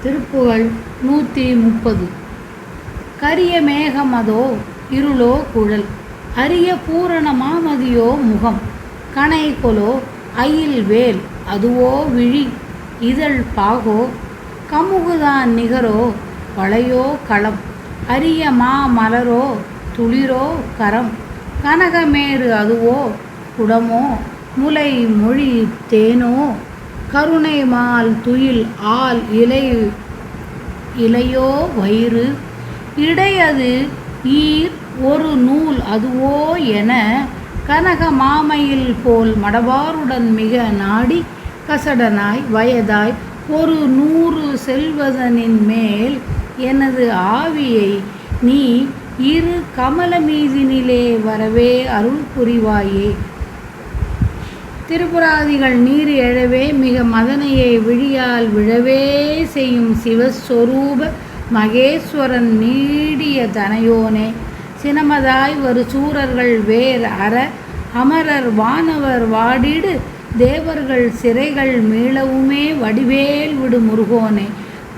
திருப்புகழ் 130. கரிய மேகமதோ இருளோ குழல், அரிய பூரண மாமதியோ முகம், கனை கொலோ அயில் வேல் அதுவோ விழி, இதழ் பாகோ கமுகுதான் நிகரோ வளையோ களம், அரிய மா மலரோ துளிரோ கரம், கனகமேரு அதுவோ குடமோ முலை மொழி தேனோ, கருணை மால் துயில் ஆல் இலையோ வயிறு, இடையது ஈர் ஒரு நூல் அதுவோ என, கனக மாமயில் போல் மடவாருடன் மிக நாடி, கசடனாய் வயதாய் ஒரு 100 செல்வதனின் மேல், எனது ஆவியை நீ இரு கமல மீதினிலே வரவே அருள் புரிவாயே. திரிபுராதிகள் நீர் எழவே மிக மதனையை விழியால் விழவே செய்யும் சிவஸ்வரூப மகேஸ்வரன் நீடிய தனையோனே, சினமதாய் வரு சூரர்கள் வேர் அற அமரர் வானவர் வாடிடு, தேவர்கள் சிறைகள் மீளவுமே வடிவேல் விடு முருகோனே,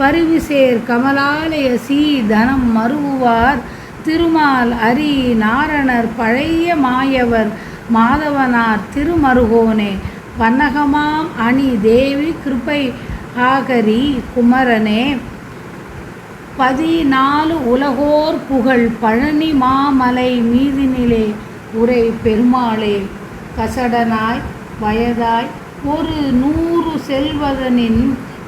பரிவிசேர் கமலாலய சீ தனம் மருவுவார் திருமால் அரி நாரணர் பழைய மாயவர் மாதவனார் திருமருகோனே, வண்ணகமாம் அணி தேவி கிருபை ஆகரி குமரனே, 14 உலகோர் புகழ் பழனி மாமலை மீதினிலே உரை பெருமாளே, கசடனாய் வயதாய் ஒரு 100 செல்வதனின்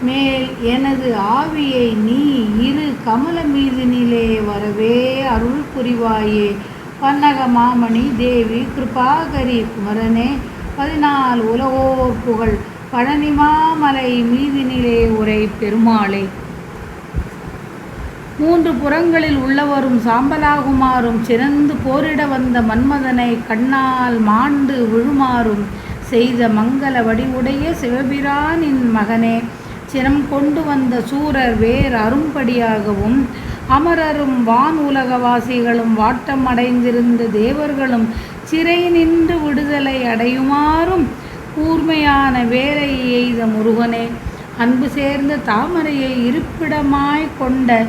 மேல், எனது ஆவியை நீ இரு கமல மீதினிலே வரவே அருள் புரிவாயே. பன்னக மாமணி தேவி கிருபாகரி குமரனே, 14 உலகோர் புகழ் பழனி மாமலை மீதினிலே உரை பெருமாளே, 3 புறங்களில் உள்ளவரும் சாம்பலாகுமாறும் சிறந்து போரிட வந்த மன்மதனை கண்ணால் மாண்டு விழுமாறும் செய்த மங்கள வடிவுடைய சிவபிரானின் மகனே, சினம் கொண்டு வந்த சூரர் வேர் அரும்படியாகவும் அமரரும் வான் உலகவாசிகளும் வாட்டம் அடைந்திருந்த தேவர்களும் சிறை நின்று விடுதலை அடையுமாறும் கூர்மையான வேலை எய்த முருகனே, அன்பு சேர்ந்த தாமரையை இருப்பிடமாய் கொண்ட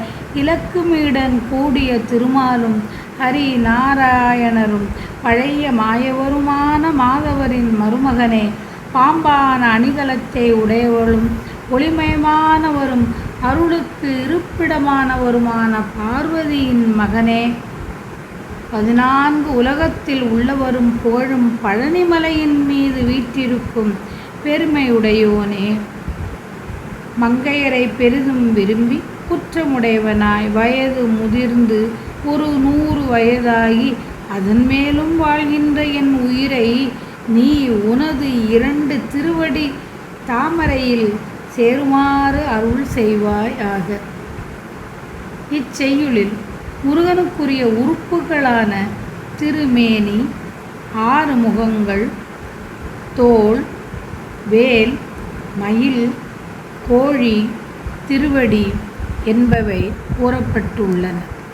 இலக்குமீடன் கூடிய திருமாலும் ஹரி நாராயணரும் பழைய மாயவருமான மாதவரின் மருமகனே, பாம்பான அணிகலத்தை உடையவரும் ஒளிமயமானவரும் அருளுக்கு இருப்பிடமானவருமான பார்வதியின் மகனே, 14 உலகத்தில் உள்ளவரும் புகழும் பழனிமலையின் மீது வீற்றிருக்கும் பெருமையுடையோனே, மங்கையரை பெரிதும் விரும்பி குற்றமுடையவனாய் வயது முதிர்ந்து ஒரு 100 வயதாகி அதன் மேலும் வாழ்கின்ற என் உயிரை நீ உனது 2 திருவடி தாமரையில் சேருமாறு அருள் செய்வாய் ஆக. இச்செய்யுளில் முருகனுக்குரிய உறுப்புகளான திருமேனி, 6 முகங்கள், தோள், வேல், மயில், கோழி, திருவடி என்பவை கூறப்பட்டுள்ளன.